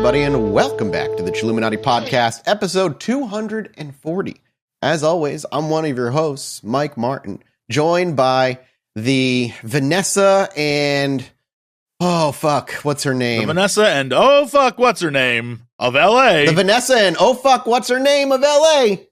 everybody, and welcome back to the Chilluminati podcast, episode 240. As always, I'm one of your hosts, Mike Martin, joined by the Vanessa and... oh, fuck, what's her name? The Vanessa and oh, fuck, what's her name of L.A. The Vanessa and oh, fuck, what's her name of L.A.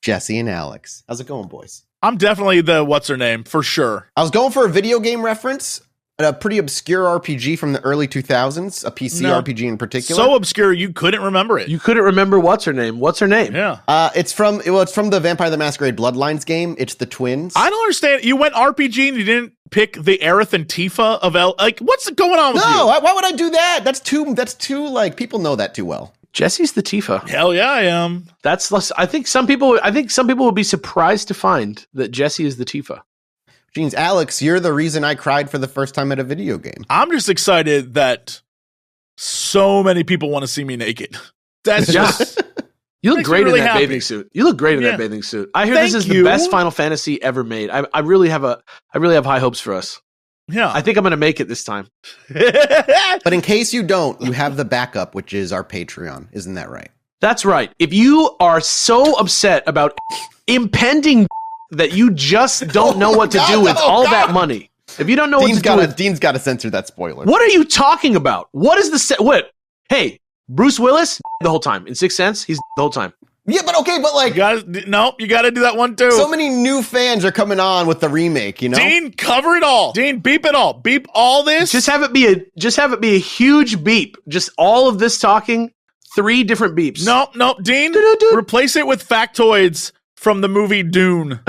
Jesse and Alex. How's it going, boys? I'm definitely the what's her name, for sure. I was going for a video game reference, a pretty obscure RPG from the early 2000s, a PC RPG in particular. So obscure you couldn't remember it. You couldn't remember what's her name. What's her name? Yeah. It's from the Vampire the Masquerade Bloodlines game. It's the twins. I don't understand. You went RPG and you didn't pick the Aerith and Tifa of L. Like, what's going on with you? No, why would I do that? That's too, like, people know that too well. Jesse's the Tifa. Hell yeah, I am. That's less. I think some people will be surprised to find that Jesse is the Tifa. Which means, Alex, you're the reason I cried for the first time at a video game. I'm just excited that so many people want to see me naked. That's just... You look great really in that happy. bathing suit. You look great in that bathing suit. I hear this is the best Final Fantasy ever made. I really have high hopes for us. Yeah. I think I'm going to make it this time. But in case you don't, you have the backup, which is our Patreon. Isn't that right? That's right. If you are so upset about impending that you just don't know what to do with that money, if you don't know Dean's what to do with... Dean's got to censor that spoiler. What are you talking about? What is the... what? Hey, Bruce Willis, the whole time. In Sixth Sense, he's the whole time. Yeah, but like... you got to do that one too. So many new fans are coming on with the remake, you know? Dean, cover it all. Dean, beep it all. Beep all this. Just have it be a huge beep. Just all of this talking, 3 different beeps. No, Dean, replace it with factoids from the movie Dune.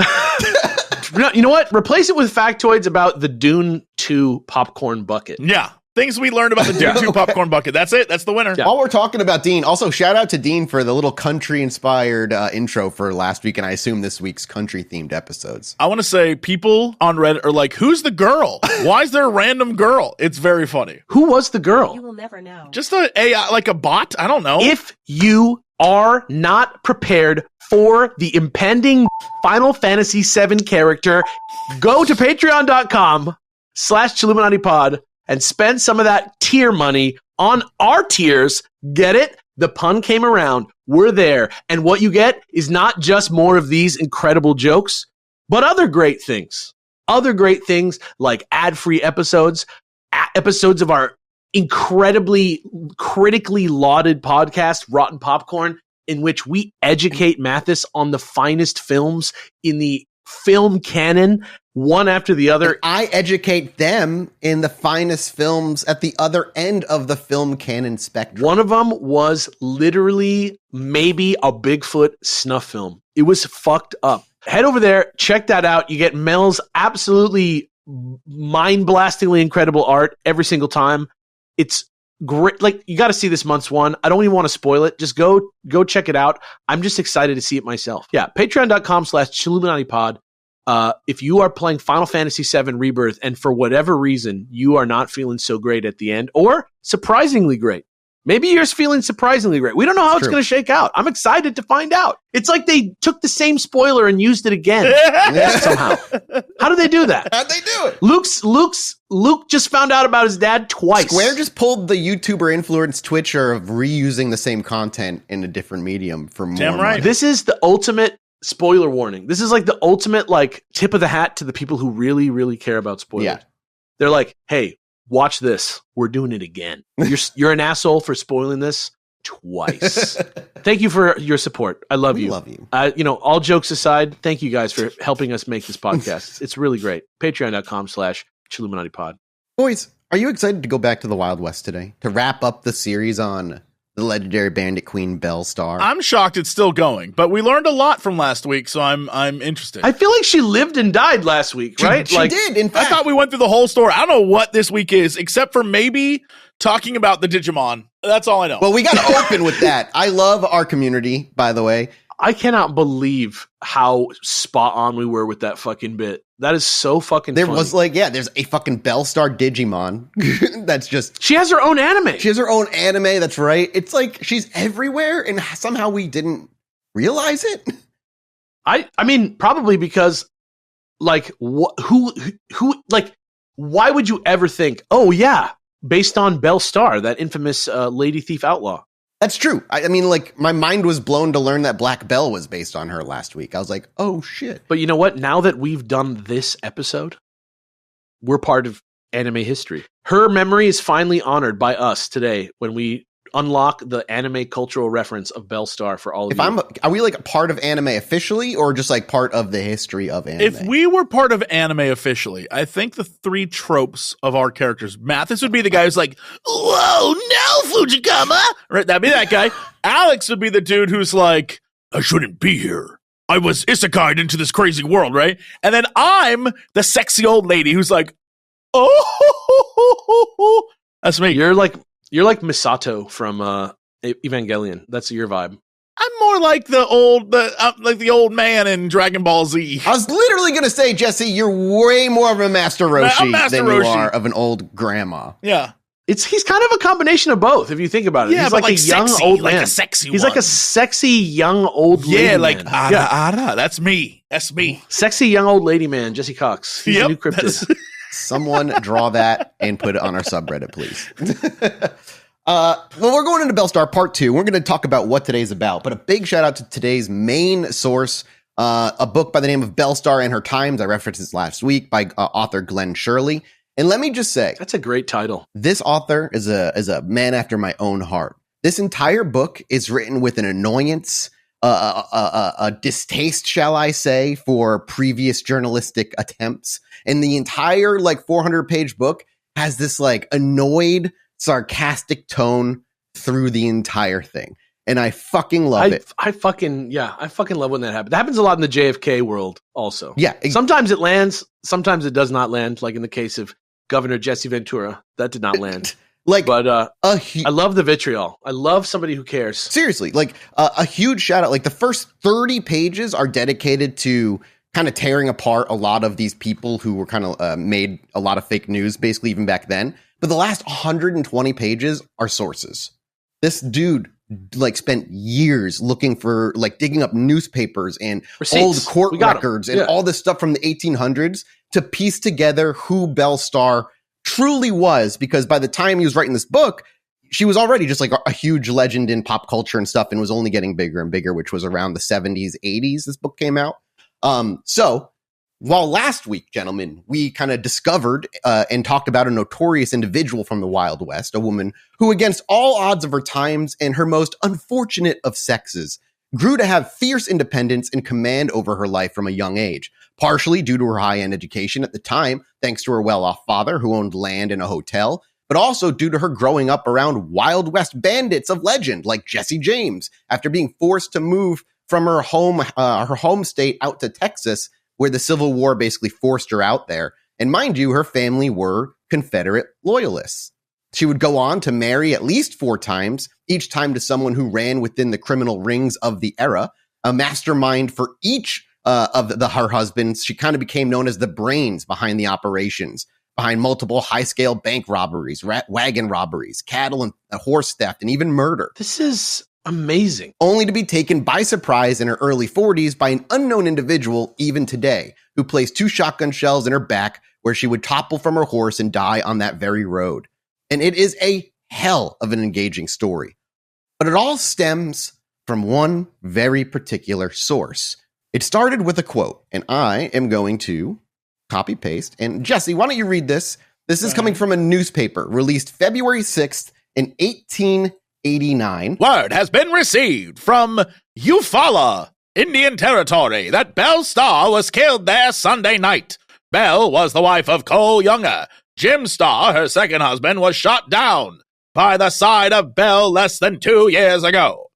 No, you know what? Replace it with factoids about the Dune 2 popcorn bucket. Yeah. Things we learned about the Dune 2 popcorn bucket. That's it. That's the winner. Yeah. While we're talking about Dean, also shout out to Dean for the little country-inspired intro for last week, and I assume this week's country-themed episodes. I want to say people on Reddit are like, who's the girl? Why is there a random girl? It's very funny. Who was the girl? You will never know. Just a AI, like a bot? I don't know. If you are not prepared for the impending Final Fantasy VII character, go to patreon.com/ChilluminatiPod and spend some of that tier money on our tiers. Get it? The pun came around. We're there. And what you get is not just more of these incredible jokes, but other great things. Other great things like ad-free episodes, episodes of our incredibly critically lauded podcast, Rotten Popcorn, in which we educate Mathis on the finest films in the film canon, one after the other. And I educate them in the finest films at the other end of the film canon spectrum. One of them was literally maybe a Bigfoot snuff film. It was fucked up. Head over there, check that out. You get Mel's absolutely mind-blastingly incredible art every single time. It's great. Like, you got to see this month's one. I don't even want to spoil it. Just go check it out. I'm just excited to see it myself. Yeah, patreon.com/ChilluminatiPod. If you are playing Final Fantasy VII Rebirth and for whatever reason you are not feeling so great at the end, or surprisingly great, maybe you're feeling surprisingly great. We don't know how it's going to shake out. I'm excited to find out. It's like they took the same spoiler and used it again somehow. How did they do that? How'd they do it? Luke just found out about his dad twice. Square just pulled the YouTuber influence Twitcher of reusing the same content in a different medium for more Damn right. money. This is the ultimate spoiler warning. This is like the ultimate like tip of the hat to the people who really, really care about spoilers. Yeah. They're like, hey, watch this. We're doing it again. You're an asshole for spoiling this twice. Thank you for your support. I love you. We love you. All jokes aside, thank you guys for helping us make this podcast. It's really great. Patreon.com/ChilluminatiPod. Boys, are you excited to go back to the Wild West today to wrap up the series on the legendary Bandit Queen Belle Starr? I'm shocked it's still going, but we learned a lot from last week, so I'm interested. I feel like she lived and died last week, right? She did, in fact. I thought we went through the whole story. I don't know what this week is, except for maybe talking about the Digimon. That's all I know. Well, we got to open with that. I love our community, by the way. I cannot believe how spot on we were with that fucking bit. That is so fucking There funny. was there's a fucking Belle Starr Digimon. That's just... She has her own anime. She has her own anime, that's right. It's like she's everywhere, and somehow we didn't realize it. I mean, probably because, like, who, like, why would you ever think, oh, yeah, based on Belle Starr, that infamous lady thief outlaw. That's true. I mean, like, my mind was blown to learn that Black Belle was based on her last week. I was like, oh, shit. But you know what? Now that we've done this episode, we're part of anime history. Her memory is finally honored by us today when we unlock the anime cultural reference of Belle Starr for all of you. Are we like a part of anime officially, or just like part of the history of anime? If we were part of anime officially, I think the three tropes of our characters, Mathis would be the guy who's like, whoa, no, Fujikama! Right, that'd be that guy. Alex would be the dude who's like, I shouldn't be here. I was isekai'd into this crazy world, right? And then I'm the sexy old lady who's like, oh, that's me. You're like Misato from Evangelion. That's your vibe. I'm more like the old man in Dragon Ball Z. I was literally going to say, Jesse, you're way more of a Master Roshi than you are of an old grandma. Yeah. He's kind of a combination of both, if you think about it. Yeah, he's but like a young sexy, old man. like a sexy He's one. like a sexy young old lady Yeah, like man. ara. That's me. That's me. Sexy young old lady man, Jesse Cox. He's the new cryptid. Someone draw that and put it on our subreddit, please. Well, we're going into Belle Starr Part 2. We're going to talk about what today's about, but a big shout out to today's main source, a book by the name of Belle Starr and Her Times. I referenced this last week by author Glenn Shirley. And let me just say, that's a great title. This author is a man after my own heart. This entire book is written with an annoyance, a distaste, shall I say, for previous journalistic attempts. And the entire 400-page book has this annoyed, sarcastic tone through the entire thing. And I fucking love it. I fucking love when that happens. That happens a lot in the JFK world also. Yeah. Sometimes it lands, sometimes it does not land, like in the case of Governor Jesse Ventura. That did not land. I love the vitriol. I love somebody who cares. Seriously, a huge shout out. The first 30 pages are dedicated to kind of tearing apart a lot of these people who were kind of made a lot of fake news, basically, even back then. But the last 120 pages are sources. This dude spent years looking for digging up newspapers and receipts. Old court records and all this stuff from the 1800s to piece together who Belle Starr truly was, because by the time he was writing this book, she was already just a huge legend in pop culture and stuff, and was only getting bigger and bigger, which was around the 70s, 80s this book came out. So while last week, gentlemen, we kind of discovered and talked about a notorious individual from the Wild West, a woman who, against all odds of her times and her most unfortunate of sexes, grew to have fierce independence and command over her life from a young age, partially due to her high-end education at the time, thanks to her well-off father who owned land and a hotel, but also due to her growing up around Wild West bandits of legend like Jesse James, after being forced to move from her home state out to Texas, where the Civil War basically forced her out there. And mind you, her family were Confederate loyalists. She would go on to marry at least 4 times, each time to someone who ran within the criminal rings of the era, a mastermind for each of her husbands. She kind of became known as the brains behind the operations, behind multiple high-scale bank robberies, wagon robberies, cattle and horse theft, and even murder. This is amazing. Only to be taken by surprise in her early 40s by an unknown individual even today, who placed 2 shotgun shells in her back, where she would topple from her horse and die on that very road. And it is a hell of an engaging story. But it all stems from one very particular source. It started with a quote, and I am going to copy paste. And Jesse, why don't you read this? This is coming from a newspaper released February 6th in 1889. Word has been received from Eufaula, Indian Territory, that Belle Starr was killed there Sunday night. Belle was the wife of Cole Younger. Jim Starr, her second husband, was shot down by the side of Belle less than 2 years ago.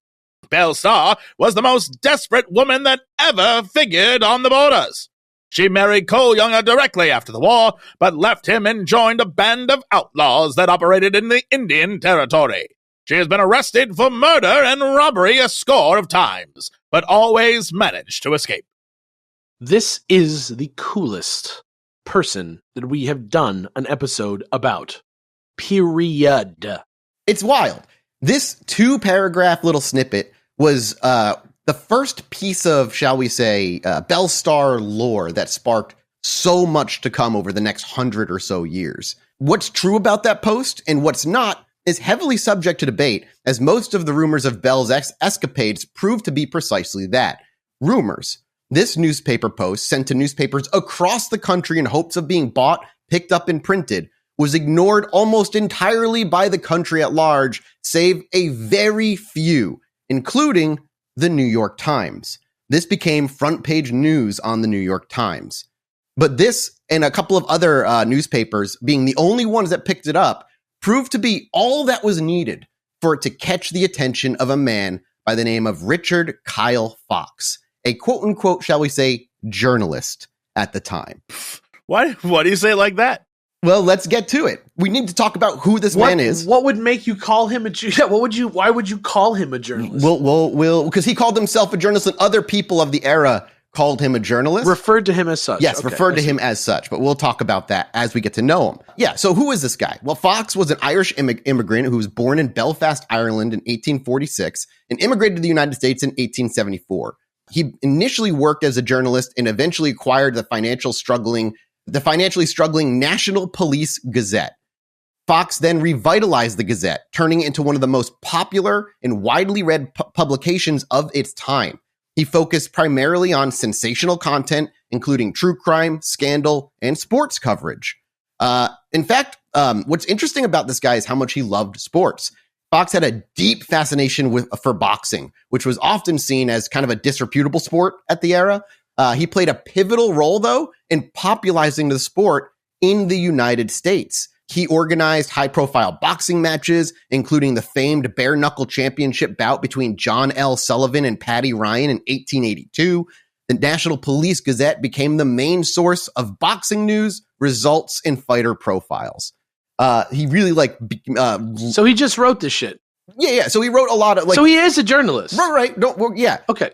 Belle Starr was the most desperate woman that ever figured on the borders. She married Cole Younger directly after the war, but left him and joined a band of outlaws that operated in the Indian Territory. She has been arrested for murder and robbery a score of times, but always managed to escape. This is the coolest person that we have done an episode about. Period. It's wild. This 2-paragraph little snippet was the first piece of, shall we say, Belle Starr lore that sparked so much to come over the next 100 or so years. What's true about that post and what's not is heavily subject to debate, as most of the rumors of Belle's escapades prove to be precisely that, rumors. This newspaper post, sent to newspapers across the country in hopes of being bought, picked up, and printed, was ignored almost entirely by the country at large, save a very few, including the New York Times. This became front page news on the New York Times. But this and a couple of other newspapers, being the only ones that picked it up, proved to be all that was needed for it to catch the attention of a man by the name of Richard Kyle Fox, a quote-unquote, shall we say, journalist at the time. Why do you say it like that? Well, let's get to it. We need to talk about who this man is. What would make you call him why would you call him a journalist? Well, because he called himself a journalist and other people of the era called him a journalist. Referred to him as such. Yes, referred to him as such, but we'll talk about that as we get to know him. Yeah, so who is this guy? Well, Fox was an Irish immigrant who was born in Belfast, Ireland in 1846 and immigrated to the United States in 1874. He initially worked as a journalist and eventually acquired the financially struggling National Police Gazette. Fox then revitalized the Gazette, turning it into one of the most popular and widely read publications of its time. He focused primarily on sensational content, including true crime, scandal, and sports coverage. In fact, what's interesting about this guy is how much he loved sports. Fox had a deep fascination for boxing, which was often seen as kind of a disreputable sport at the era. He played a pivotal role, though, in popularizing the sport in the United States. He organized high-profile boxing matches, including the famed bare-knuckle championship bout between John L. Sullivan and Paddy Ryan in 1882. The National Police Gazette became the main source of boxing news, results, and fighter profiles. He really So he just wrote this shit. Yeah. So he wrote a lot of So he is a journalist. Right. Yeah. Okay.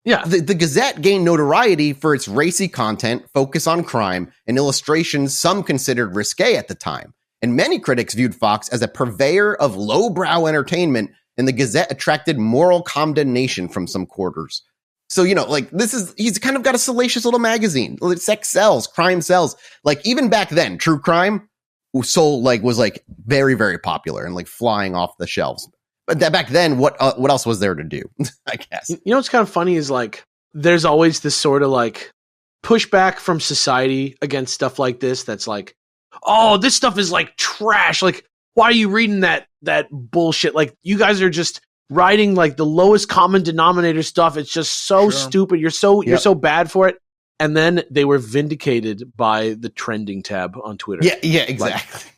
Yeah. The Gazette gained notoriety for its racy content, focus on crime, and illustrations some considered risque at the time. And many critics viewed Fox as a purveyor of lowbrow entertainment, and the Gazette attracted moral condemnation from some quarters. So, he's kind of got a salacious little magazine. Sex sells, crime sells. Even back then, true crime was very, very popular and flying off the shelves. But back then, what else was there to do? I guess. You know what's kind of funny is there's always this sort of pushback from society against stuff like this. That's oh, this stuff is trash. Why are you reading that bullshit? You guys are just writing the lowest common denominator stuff. It's just so stupid. You're so bad for it. And then they were vindicated by the trending tab on Twitter. Yeah, exactly.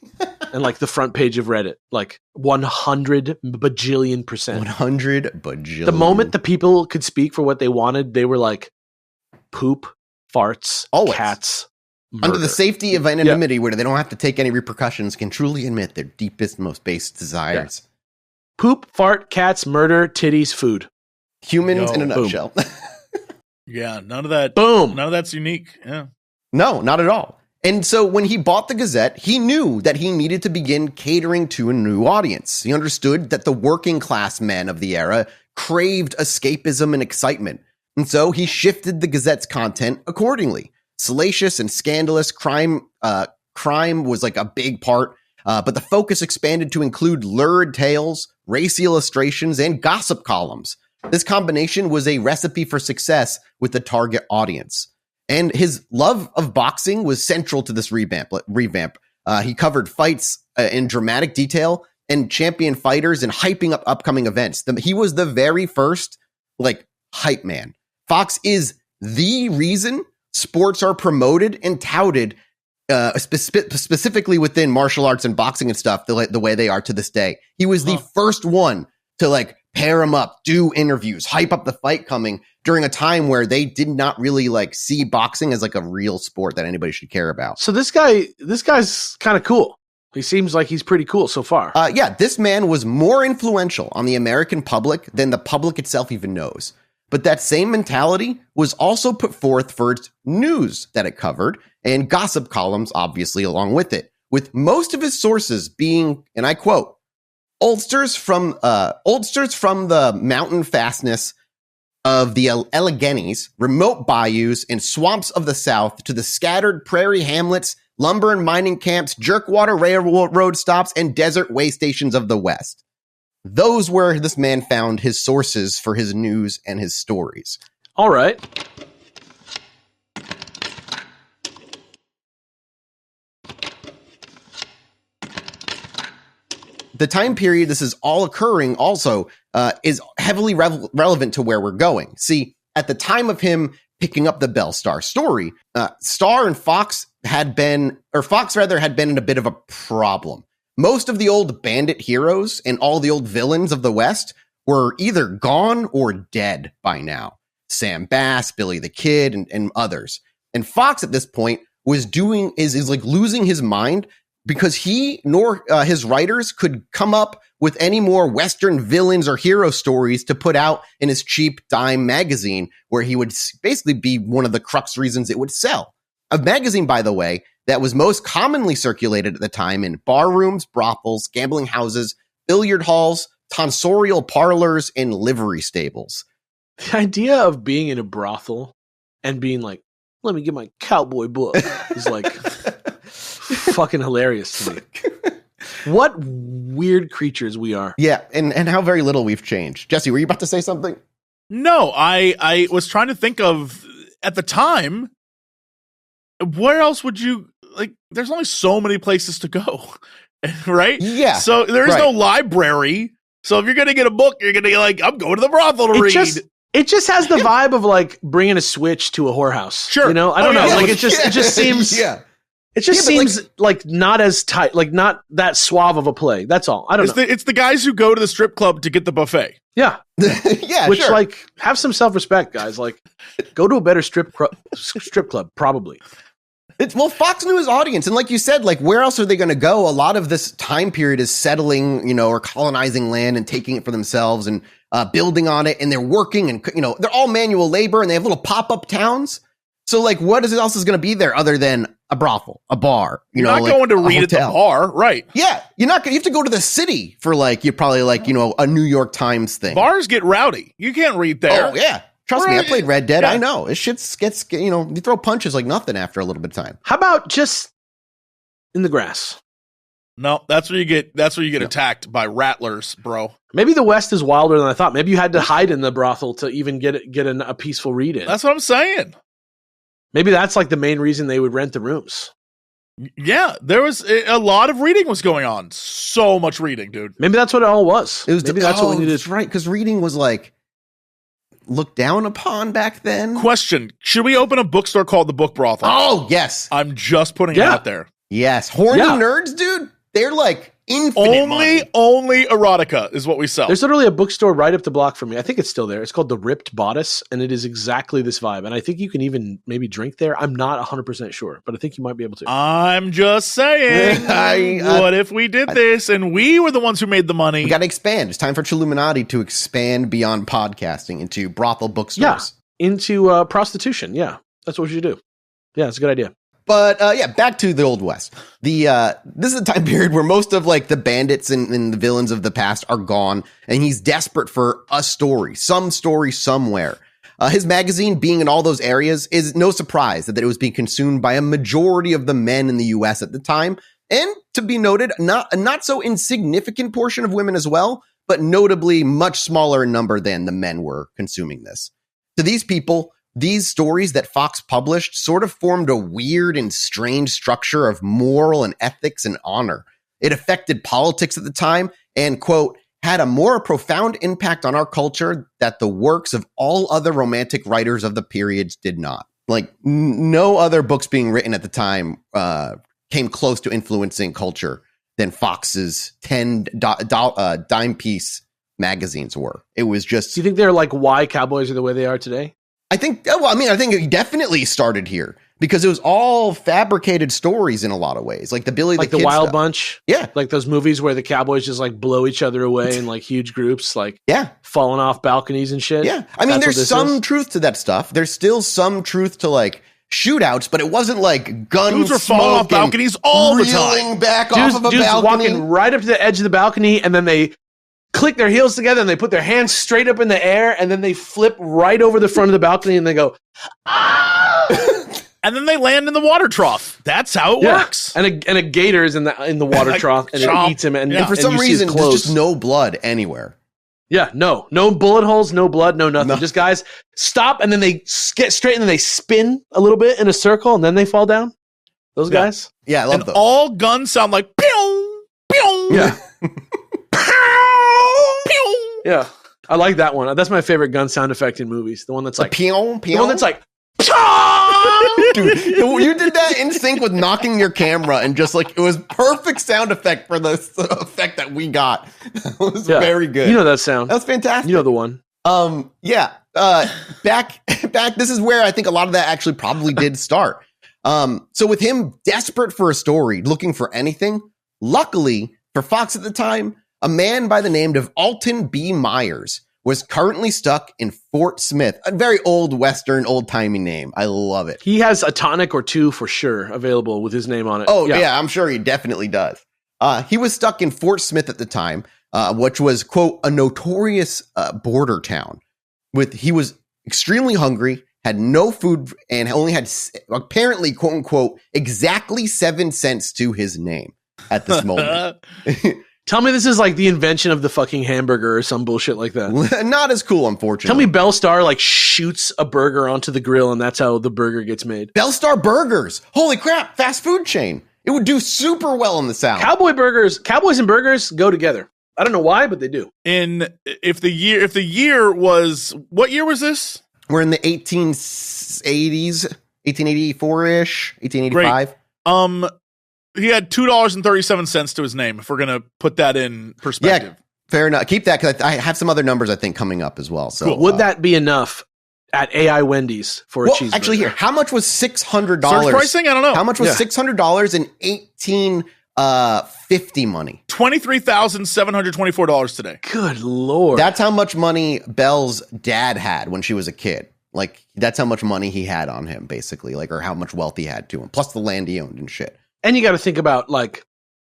And the front page of Reddit, 100 bajillion%. 100 bajillion. The moment the people could speak for what they wanted, they were poop, farts, always. Cats, murder. Under the safety of anonymity, where they don't have to take any repercussions, can truly admit their deepest, most base desires. Yeah. Poop, fart, cats, murder, titties, food. Humans in a nutshell. Yeah, none of that. Boom. None of that's unique. Yeah. No, not at all. And so when he bought the Gazette, he knew that he needed to begin catering to a new audience. He understood that the working class men of the era craved escapism and excitement. And so he shifted the Gazette's content accordingly. Salacious and scandalous crime was a big part, but the focus expanded to include lurid tales, racy illustrations, and gossip columns. This combination was a recipe for success with the target audience. And his love of boxing was central to this revamp. He covered fights in dramatic detail and championed fighters and hyping up upcoming events. He was the very first, hype man. Fox is the reason sports are promoted and touted, specifically within martial arts and boxing and stuff, the way they are to this day. He was the first one to pair them up, do interviews, hype up the fight coming during a time where they did not really see boxing as a real sport that anybody should care about. So this guy's kind of cool. He seems like he's pretty cool so far. This man was more influential on the American public than the public itself even knows. But that same mentality was also put forth for its news that it covered and gossip columns, obviously, along with it, with most of his sources being, and I quote, oldsters from the mountain fastness of the Alleghenies, remote bayous, and swamps of the South to the scattered prairie hamlets, lumber and mining camps, jerkwater railroad stops, and desert way stations of the West. Those were this man found his sources for his news and his stories. All right. The time period this is all occurring also is heavily relevant to where we're going. See, at the time of him picking up the Belle Starr story, Starr and Fox had been in a bit of a problem. Most of the old bandit heroes and all the old villains of the West were either gone or dead by now. Sam Bass, Billy the Kid, and others. And Fox at this point was losing his mind because he nor his writers could come up with any more Western villains or hero stories to put out in his cheap dime magazine, where he would basically be one of the crux reasons it would sell. A magazine, by the way, that was most commonly circulated at the time in bar rooms, brothels, gambling houses, billiard halls, tonsorial parlors, and livery stables. The idea of being in a brothel and being like, let me get my cowboy book is like fucking hilarious to me. What weird creatures we are. Yeah, and how very little we've changed. Jesse, were you about to say something? No, I was trying to think of, at the time, where else would you, like, there's only so many places to go, right? Yeah. So there's no library. So if you're going to get a book, you're going to be like, I'm going to the brothel to read. It just has the vibe of like bringing a Switch to a whorehouse. Sure. You know, I don't know. Yeah, Like it just seems, it just seems like not as tight, like not that suave of a play. That's all. I don't know. It's the guys who go to the strip club to get the buffet. Yeah. Yeah. Which sure. like have some self-respect, guys. Like go to a better strip club, probably. Well, Fox knew his audience. And like you said, like, where else are they going to go? A lot of this time period is settling, or colonizing land and taking it for themselves and building on it. And they're working and, they're all manual labor and they have little pop-up towns. So like, what else is going to be there other than a brothel, a bar? You're not going to read at the bar, right? Yeah. You have to go to the city for you're probably a New York Times thing. Bars get rowdy. You can't read there. Oh, yeah. Trust me, I played Red Dead. Yeah. I know. It gets, you throw punches like nothing after a little bit of time. How about just in the grass? No, that's where you get attacked by rattlers, bro. Maybe the West is wilder than I thought. Maybe you had to hide in the brothel to even get a peaceful read in. That's what I'm saying. Maybe that's like the main reason they would rent the rooms. Yeah, there was a lot of reading was going on. So much reading, dude. Maybe that's what it all was. Maybe that's what we needed. That's right, because reading was looked down upon back then. Question: should we open a bookstore called the Book Brothel? Oh, yes. I'm just putting it out there. Yes. Horny nerds, dude. They're like infinite money. Only erotica is what we sell. There's literally a bookstore right up the block from me. I think it's still there. It's called The Ripped Bodice, and it is exactly this vibe. And I think you can even maybe drink there. I'm not 100% sure, but I think you might be able to. I'm just saying. What if we did this and we were the ones who made the money? We got to expand. It's time for Chilluminati to expand beyond podcasting into brothel bookstores. Yeah, into prostitution. Yeah, that's what you do. Yeah, it's a good idea. But back to the Old West. This is a time period where most of the bandits and the villains of the past are gone, and he's desperate for a story, some story somewhere. His magazine being in all those areas is no surprise that it was being consumed by a majority of the men in the U.S. at the time, and to be noted, a not so insignificant portion of women as well, but notably much smaller in number than the men were consuming this. To these people, these stories that Fox published sort of formed a weird and strange structure of moral and ethics and honor. It affected politics at the time and, quote, had a more profound impact on our culture that the works of all other romantic writers of the periods did not. No other books being written at the time came close to influencing culture than Fox's 10 dime piece magazines were. It was just... Do you think they're why cowboys are the way they are today? I think it definitely started here because it was all fabricated stories in a lot of ways. Like the Billy the Kid the Wild stuff. Bunch. Yeah. Like those movies where the cowboys just blow each other away in huge groups, falling off balconies and shit. Yeah. I mean, there's some truth to that stuff. There's still some truth to shootouts, but it wasn't guns. Dudes were falling off balconies all the time. Back off of a dudes balcony. Walking right up to the edge of the balcony and then they click their heels together and they put their hands straight up in the air and then they flip right over the front of the balcony and they go, ah! And then they land in the water trough. That's how it works. And a gator is in the water trough and it eats him. And for some reason, there's just no blood anywhere. Yeah, no bullet holes, no blood, no nothing. Just guys stop and then they get straight and then they spin a little bit in a circle and then they fall down. Those guys. Yeah, I love those. All guns sound like pew, pew. Yeah. Pew. Yeah. I like that one. That's my favorite gun sound effect in movies. The one that's like pew, pew. The one that's like dude, you did that in sync with knocking your camera and just like it was perfect sound effect for the effect that we got. It was very good. You know that sound. That's fantastic. You know the one. Back this is where I think a lot of that actually probably did start. So with him desperate for a story, looking for anything, luckily for Fox at the time, a man by the name of Alton B. Myers was currently stuck in Fort Smith, a very old Western, old-timey name. I love it. He has a tonic or two for sure available with his name on it. Oh, yeah, I'm sure he definitely does. He was stuck in Fort Smith at the time, which was, quote, a notorious border town. He was extremely hungry, had no food, and only had apparently, quote unquote, exactly 7 cents to his name at this moment. Tell me this is like the invention of the fucking hamburger or some bullshit like that. Not as cool, unfortunately. Tell me Belle Starr like shoots a burger onto the grill and that's how the burger gets made. Belle Starr Burgers. Holy crap, fast food chain. It would do super well in the South. Cowboys and burgers go together. I don't know why, but they do. If the year was, what year was this? We're in the 1880s, 1884-ish, 1885. Great. He had $2.37 to his name, if we're going to put that in perspective. Yeah, fair enough. Keep that, because I have some other numbers, I think, coming up as well. So, cool. Would that be enough at AI Wendy's for a cheeseburger? Actually, here, how much was $600? Search pricing? I don't know. How much was $600 in 1850 money? $23,724 today. Good Lord. That's how much money Belle's dad had when she was a kid. Like, that's how much money he had on him, basically, like, or how much wealth he had to him, plus the land he owned and shit. And you got to think about like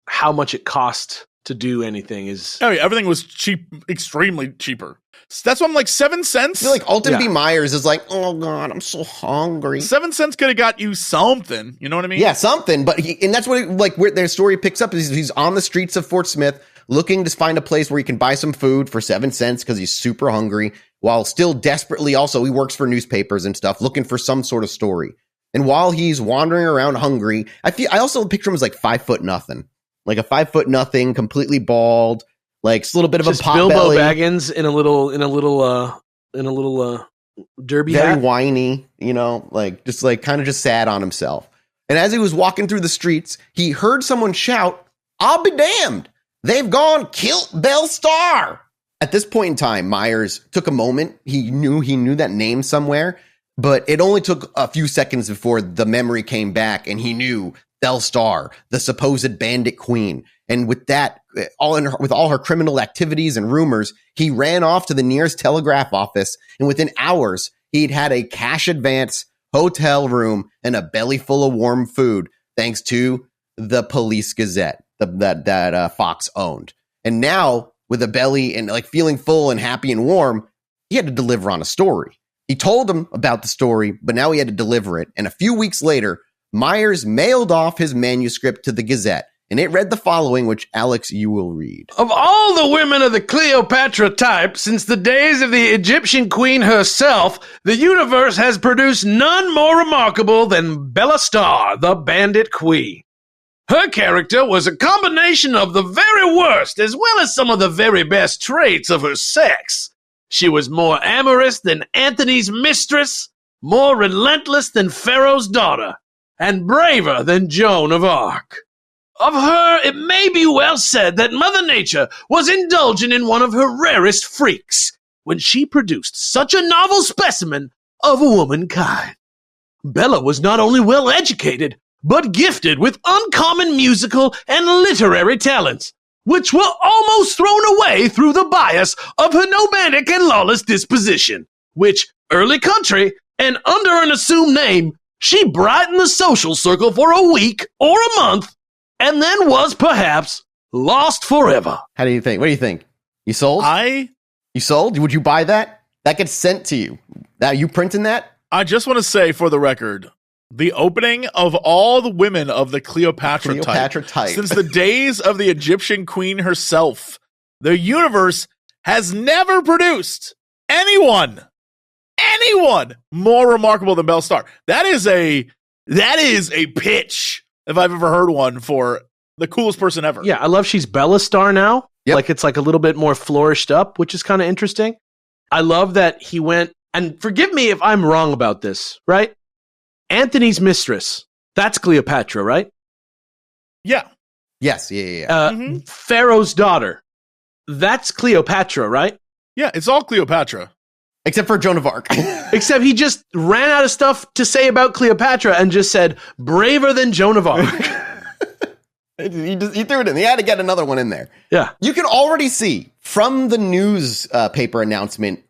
how much it cost to do anything is. Oh yeah, everything was cheap, extremely cheaper. So that's why I'm like 7 cents. I feel like Alton B. Myers is like, oh god, I'm so hungry. 7 cents could have got you something. You know what I mean? Yeah, something. But and that's what where their story picks up. Is he's on the streets of Fort Smith looking to find a place where he can buy some food for 7 cents because he's super hungry, while still desperately also he works for newspapers and stuff, looking for some sort of story. And while he's wandering around hungry, I also picture him as like 5'0", like a 5'0", completely bald, like a little bit of just a pot Bilbo belly. Baggins in a little derby very hat. whiny, like just like kind of just sad on himself. And as he was walking through the streets, he heard someone shout, "I'll be damned! They've gone killed Belle Starr!" At this point in time, Myers took a moment. He knew that name somewhere. But it only took a few seconds before the memory came back and he knew Belle Starr, the supposed bandit queen. And with that, with all her criminal activities and rumors, he ran off to the nearest telegraph office. And within hours, he'd had a cash advance, hotel room, and a belly full of warm food, thanks to the Police Gazette that Fox owned. And now, with a belly and like feeling full and happy and warm, he had to deliver on a story. He told him about the story, but now he had to deliver it. And a few weeks later, Myers mailed off his manuscript to the Gazette. And it read the following, which, Alex, you will read. Of all the women of the Cleopatra type, since the days of the Egyptian queen herself, the universe has produced none more remarkable than Belle Starr, the Bandit Queen. Her character was a combination of the very worst as well as some of the very best traits of her sex. She was more amorous than Antony's mistress, more relentless than Pharaoh's daughter, and braver than Joan of Arc. Of her, it may be well said that Mother Nature was indulgent in one of her rarest freaks when she produced such a novel specimen of womankind. Bella was not only well educated, but gifted with uncommon musical and literary talents, which were almost thrown away through the bias of her nomadic and lawless disposition, which, early country, and under an assumed name, she brightened the social circle for a week or a month, and then was, perhaps, lost forever. How do you think? What do you think? You sold? I You sold? Would you buy that? That gets sent to you. That you printing that? just want to say for the record, the opening of all the women of the Cleopatra type, since the days of the Egyptian queen herself, the universe has never produced anyone more remarkable than Belle Starr. That is a pitch, if I've ever heard one, for the coolest person ever. Yeah, I love she's Belle Starr now. Yep. Like it's like a little bit more flourished up, which is kind of interesting. I love that he went, and forgive me if I'm wrong about this, right? Anthony's mistress, that's Cleopatra, right? Yeah. Yes, yeah. Pharaoh's daughter, that's Cleopatra, right? Yeah, it's all Cleopatra. Except for Joan of Arc. Except he just ran out of stuff to say about Cleopatra and just said, braver than Joan of Arc. He threw it in. He had to get another one in there. Yeah. You can already see from the newspaper announcement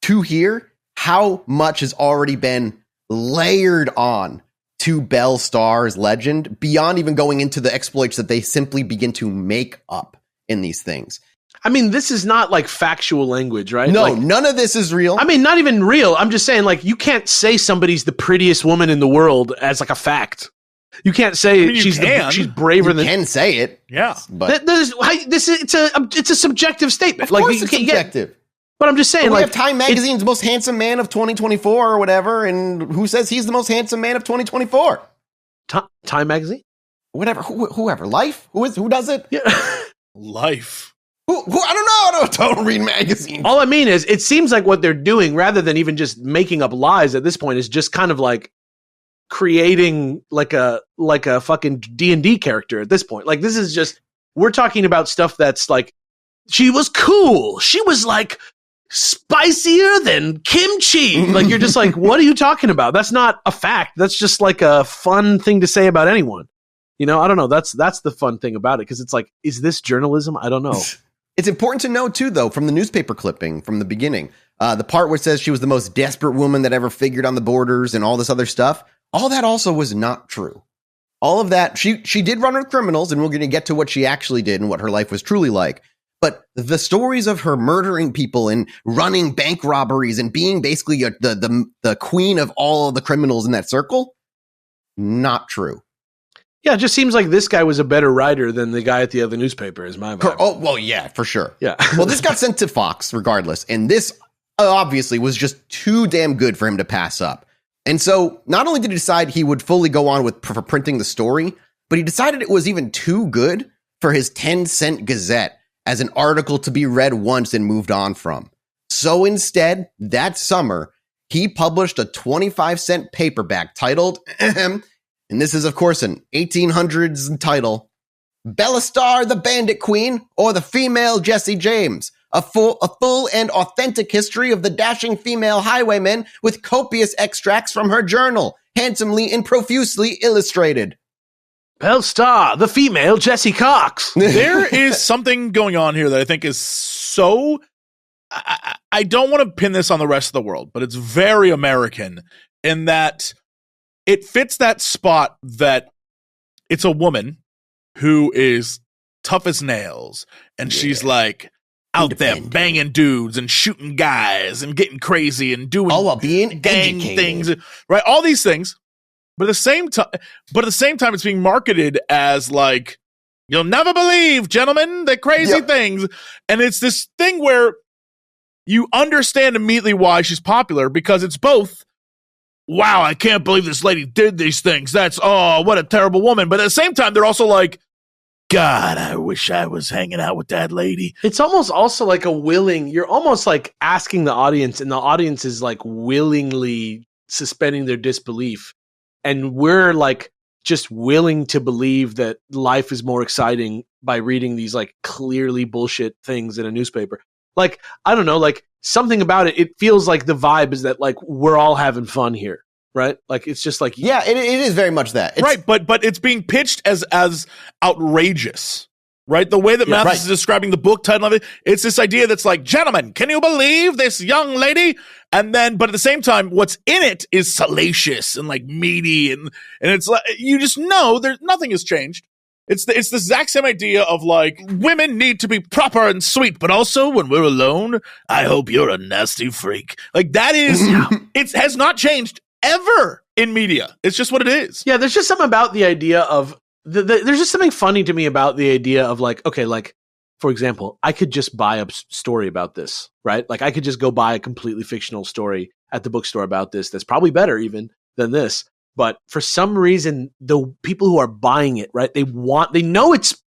to here how much has already been layered on to Belle Starr's legend beyond even going into the exploits that they simply begin to make up in these things. I mean, this is not like factual language, right? No, like, none of this is real. I mean, not even real. I'm just saying, like, you can't say somebody's the prettiest woman in the world as like a fact. You can't say she's braver than. You can say it. Yeah, but it's a subjective statement. Of course it's subjective. But I'm just saying, we have Time Magazine's most handsome man of 2024 or whatever, and who says he's the most handsome man of 2024? Time Magazine? Whatever, whoever. Life? Who does it? Yeah. Life. Who? I don't know. Don't read magazines. All I mean is, it seems like what they're doing, rather than even just making up lies at this point, is just kind of like creating like a fucking D&D character at this point. Like, this is just, we're talking about stuff that's like, she was cool. She was like spicier than kimchi. Like, you're just like, what are you talking about? That's not a fact. That's just like a fun thing to say about anyone. You know, I don't know. That's the fun thing about it. Because it's like, is this journalism? I don't know. It's important to know, too, though, from the newspaper clipping from the beginning, the part where it says she was the most desperate woman that ever figured on the borders and all this other stuff, all that also was not true. All of that, she did run with criminals, and we're going to get to what she actually did and what her life was truly like. But the stories of her murdering people and running bank robberies and being basically the queen of all of the criminals in that circle, not true. Yeah, it just seems like this guy was a better writer than the guy at the other newspaper, is my vibe. Oh, well, yeah, for sure. Yeah. Well, this got sent to Fox regardless, and this obviously was just too damn good for him to pass up. And so not only did he decide he would fully go on with for printing the story, but he decided it was even too good for his 10-cent Gazette as an article to be read once and moved on from. So instead, that summer, he published a 25-cent paperback titled, and this is, of course, an 1800s title, Belle Starr, the Bandit Queen, or the Female Jesse James, a full and authentic history of the dashing female highwayman with copious extracts from her journal, handsomely and profusely illustrated. Belle Starr, the female Jessie Cox. There is something going on here that I think is so... I don't want to pin this on the rest of the world, but it's very American in that it fits that spot that it's a woman who is tough as nails, and she's like out there banging dudes and shooting guys and getting crazy and doing all while being gang educated. Things, right? All these things, but at the same time, it's being marketed as like, you'll never believe, gentlemen, the crazy things, and it's this thing where you understand immediately why she's popular, because it's both, wow, I can't believe this lady did these things. That's, oh, what a terrible woman. But at the same time, they're also like, God, I wish I was hanging out with that lady. It's almost also like you're almost like asking the audience, and the audience is like willingly suspending their disbelief. And we're like just willing to believe that life is more exciting by reading these like clearly bullshit things in a newspaper. Like, I don't know, like something about it. It feels like the vibe is that like we're all having fun here, right? Like it's just like, yeah, it is very much that, right? But it's being pitched as outrageous, right? The way that Mathis is describing the book title of it, it's this idea that's like, gentlemen, can you believe this young lady? And then, but at the same time, what's in it is salacious and like meaty, and it's like you just know there's nothing has changed. It's the exact same idea of like women need to be proper and sweet, but also when we're alone, I hope you're a nasty freak. Like that is, it has not changed ever in media. It's just what it is. Yeah, there's just something about the idea of there's just something funny to me about the idea of like, okay, like for example, I could just buy a story about this, right? Like I could just go buy a completely fictional story at the bookstore about this. That's probably better even than this. But for some reason, the people who are buying it, right? They know it's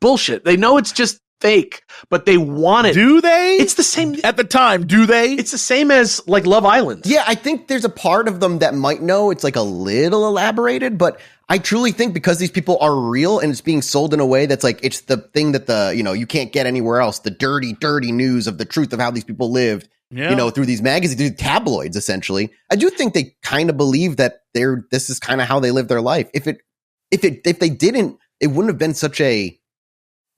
bullshit. They know it's just fake, but they want it. Do they? It's the same at the time. Do they? It's the same as like Love Island. Yeah, I think there's a part of them that might know it's like a little elaborated, but I truly think because these people are real and it's being sold in a way that's like, it's the thing that you can't get anywhere else. The dirty, dirty news of the truth of how these people lived. Yeah. Through these magazines, through tabloids, essentially. I do think they kind of believe that this is kind of how they live their life. If they didn't, it wouldn't have been such a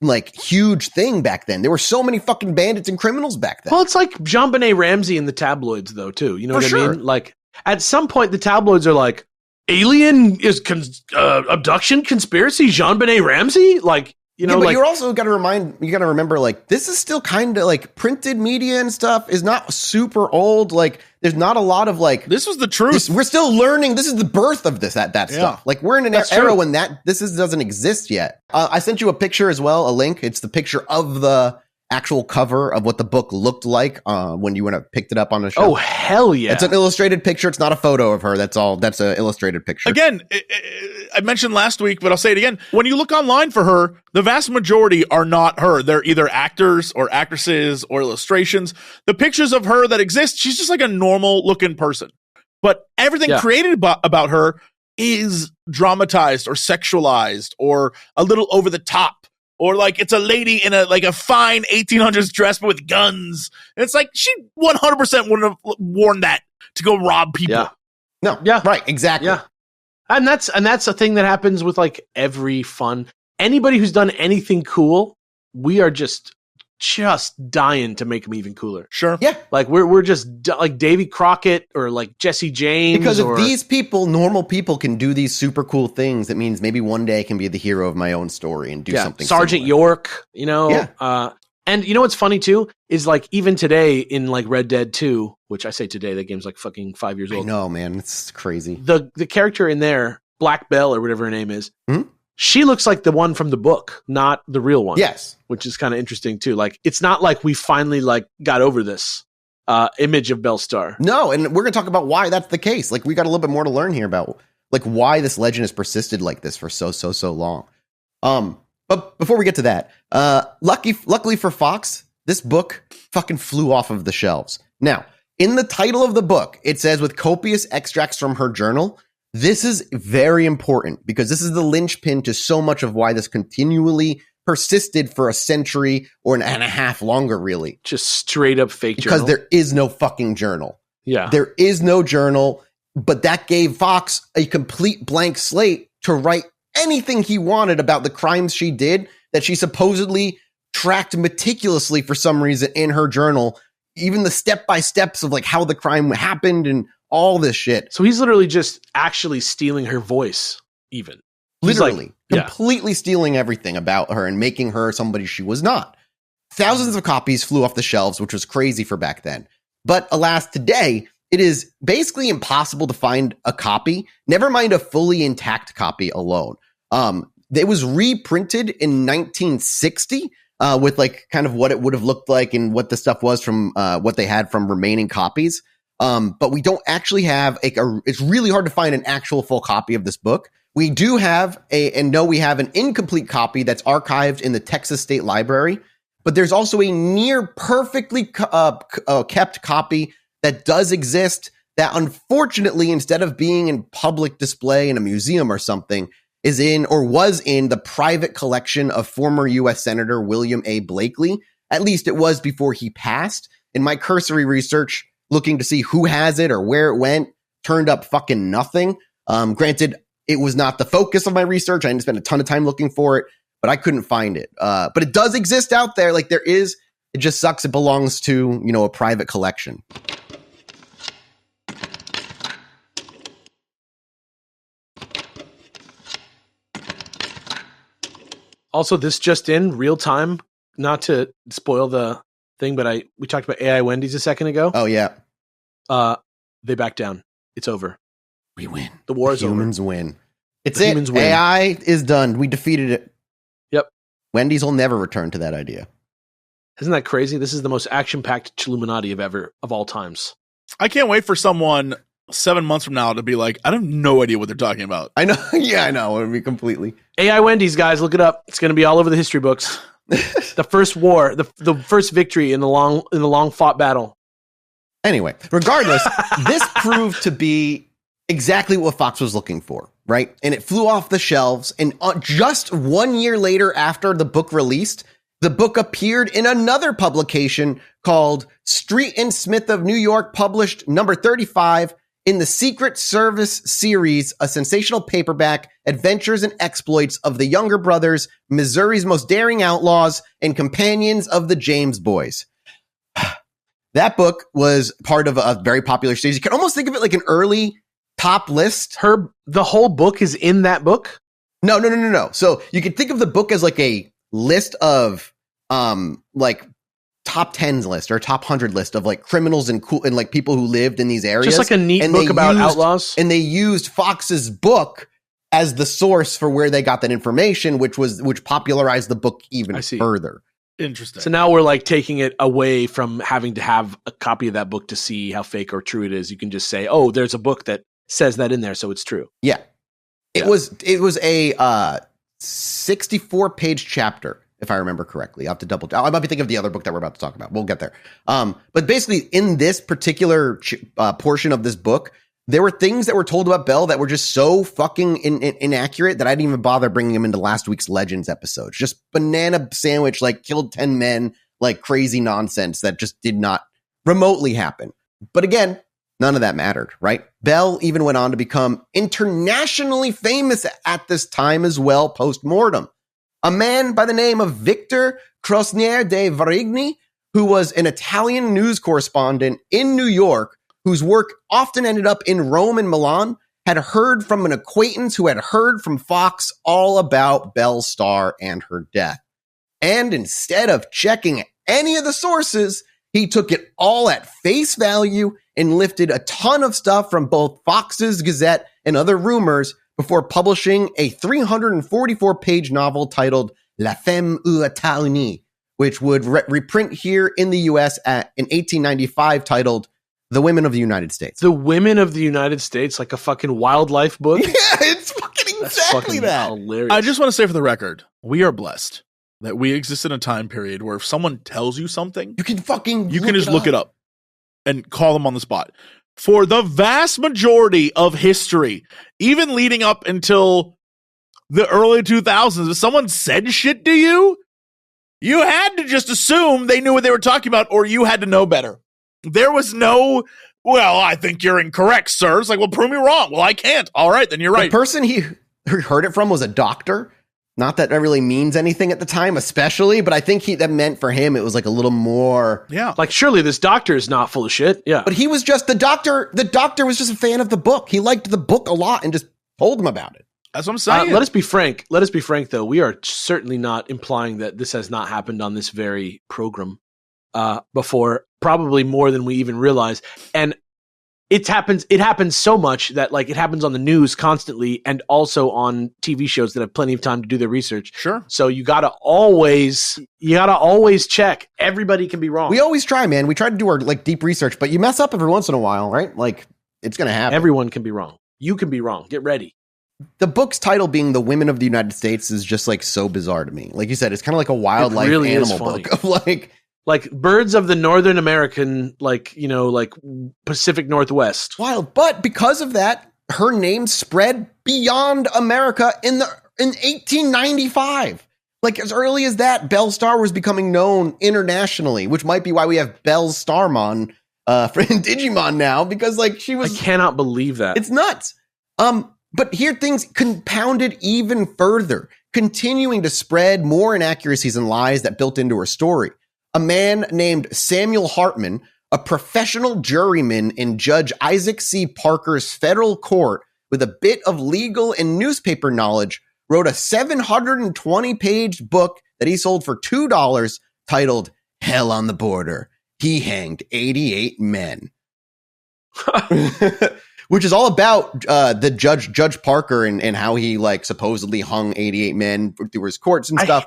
like huge thing back then. There were so many fucking bandits and criminals back then. Well, it's like JonBenet Ramsey in the tabloids, though, too. You know what I mean? Like at some point, the tabloids are like, alien is abduction conspiracy. JonBenet Ramsey, like. But like, you're also got to remember, like, this is still kind of like printed media and stuff is not super old. Like, there's not a lot of like, this was the truth. We're still learning. This is the birth of that stuff. Like, we're in an era when doesn't exist yet. I sent you a picture as well, a link. It's the picture of the actual cover of what the book looked like when you went and picked it up on the show. Oh, hell yeah. It's an illustrated picture. It's not a photo of her. That's all. That's an illustrated picture. Again, I mentioned last week, but I'll say it again. When you look online for her, the vast majority are not her. They're either actors or actresses or illustrations. The pictures of her that exist, she's just like a normal looking person. But everything created about her is dramatized or sexualized or a little over the top. Or like it's a lady in a fine 1800s dress but with guns. And it's like she 100% wouldn't have worn that to go rob people. Yeah. No. Yeah. Right. Exactly. Yeah. And that's a thing that happens with like every fun. Anybody who's done anything cool, we are just dying to make them even cooler. Sure. Yeah. Like we're just like Davy Crockett or like Jesse James. Because if these people, normal people, can do these super cool things, it means maybe one day I can be the hero of my own story and do something. Sergeant similar. York, and you know what's funny too is like even today in like Red Dead 2, which I say today, that game's like fucking 5 years old. I know, man, it's crazy. The character in there, Black Belle or whatever her name is, she looks like the one from the book, not the real one. Yes. Which is kind of interesting too. Like, it's not like we finally like got over this image of Belle Starr. No, and we're going to talk about why that's the case. Like, we got a little bit more to learn here about like why this legend has persisted like this for so long. But before we get to that, luckily for Fox, this book fucking flew off of the shelves. Now, in the title of the book, it says with copious extracts from her journal. This is very important because this is the linchpin to so much of why this continually persisted for a century or and a half longer, really. Just straight up fake because journal. There is no fucking journal. Yeah. There is no journal, but that gave Fox a complete blank slate to write anything he wanted about the crimes she did that she supposedly tracked meticulously for some reason in her journal, even the step-by-steps of like how the crime happened and all this shit. So he's literally just actually stealing her voice, even. Literally, completely stealing everything about her and making her somebody she was not. Thousands of copies flew off the shelves, which was crazy for back then. But alas, today, it is basically impossible to find a copy, never mind a fully intact copy alone. It was reprinted in 1960 with like kind of what it would have looked like and what the stuff was from what they had from remaining copies. But we don't actually have it's really hard to find an actual full copy of this book. We do have we have an incomplete copy that's archived in the Texas State Library, but there's also a near perfectly kept copy that does exist that unfortunately, instead of being in public display in a museum or something, was in the private collection of former U.S. Senator William A. Blakely. At least it was before he passed. In my cursory research, looking to see who has it or where it went, turned up fucking nothing. Granted, it was not the focus of my research. I didn't spend a ton of time looking for it, but I couldn't find it. But it does exist out there. Like there is, it just sucks. It belongs to, a private collection. Also, this just in, real time, not to spoil the thing, but we talked about AI Wendy's a second ago. Oh, yeah. They back down. It's over. We win. The war is over. Humans win. It's The it. humans win. AI is done. We defeated it. Yep. Wendy's will never return to that idea. Isn't that crazy? This is the most action-packed Chilluminati of all times. I can't wait for someone 7 months from now to be like, I have no idea what they're talking about. I know. Yeah, I know. It would be completely. AI Wendy's, guys, look it up. It's going to be all over the history books. The first war, the first victory in the long fought battle. Anyway, regardless, this proved to be exactly what Fox was looking for, right? And it flew off the shelves. And just 1 year later after the book released, the book appeared in another publication called Street and Smith of New York, published number 35 in the Secret Service series, a sensational paperback, adventures and exploits of the Younger Brothers, Missouri's most daring outlaws, and companions of the James Boys. That book was part of a very popular series. You can almost think of it like an early top list. The whole book is in that book? No. So you can think of the book as like a list of like top 10s list or top 100 list of like criminals and cool and like people who lived in these areas. Just like a neat book about outlaws. And they used Fox's book as the source for where they got that information, which popularized the book even further. Interesting. So now we're like taking it away from having to have a copy of that book to see how fake or true it is. You can just say, oh, there's a book that says that in there, so it's true. Yeah. It was a 64-page chapter, if I remember correctly. I'll have to double. I might be thinking of the other book that we're about to talk about. We'll get there. But basically, in this particular portion of this book, there were things that were told about Belle that were just so fucking inaccurate that I didn't even bother bringing them into last week's Legends episode. Just banana sandwich, like killed 10 men, like crazy nonsense that just did not remotely happen. But again, none of that mattered, right? Belle even went on to become internationally famous at this time as well, post-mortem. A man by the name of Victor Crosnier de Varigny, who was an Italian news correspondent in New York, whose work often ended up in Rome and Milan, had heard from an acquaintance who had heard from Fox all about Belle Starr and her death. And instead of checking any of the sources, he took it all at face value and lifted a ton of stuff from both Fox's Gazette and other rumors before publishing a 344-page novel titled La Femme aux États-Unis, which would reprint here in the U.S. in 1895 titled The Women of the United States. The Women of the United States, like a fucking wildlife book? Yeah, it's fucking exactly that. Hilarious. I just want to say for the record, we are blessed that we exist in a time period where if someone tells you something, you can just look it up and call them on the spot. For the vast majority of history, even leading up until the early 2000s, if someone said shit to you, you had to just assume they knew what they were talking about, or you had to know better. There was no, well, I think you're incorrect, sir. It's like, well, prove me wrong. Well, I can't. All right, then you're right. The person he heard it from was a doctor. Not that really means anything at the time, especially, but I think that meant for him, it was like a little more. Yeah. Like, surely this doctor is not full of shit. Yeah. But he was just the doctor. The doctor was just a fan of the book. He liked the book a lot and just told him about it. That's what I'm saying. Let us be frank. Let us be frank, though. We are certainly not implying that this has not happened on this very program before, probably more than we even realize. And it happens so much that like it happens on the news constantly and also on TV shows that have plenty of time to do their research. Sure. So you gotta always check. Everybody can be wrong. We always try, man. We try to do our like deep research, but you mess up every once in a while, right? Like it's going to happen. Everyone can be wrong. You can be wrong. Get ready. The book's title being The Women of the United States is just like so bizarre to me. Like you said, it's kind of like a wildlife really animal book of like birds of the Northern American, like Pacific Northwest. Wild. But because of that, her name spread beyond America in 1895. Like as early as that, Belle Starr was becoming known internationally, which might be why we have Belle Starmon for Digimon now, because like she was. I cannot believe that. It's nuts. But here things compounded even further, continuing to spread more inaccuracies and lies that built into her story. A man named Samuel Hartman, a professional juryman in Judge Isaac C. Parker's federal court with a bit of legal and newspaper knowledge, wrote a 720-page book that he sold for $2 titled Hell on the Border. He hanged 88 men. Which is all about the Judge Parker and how he like supposedly hung 88 men through his courts and stuff.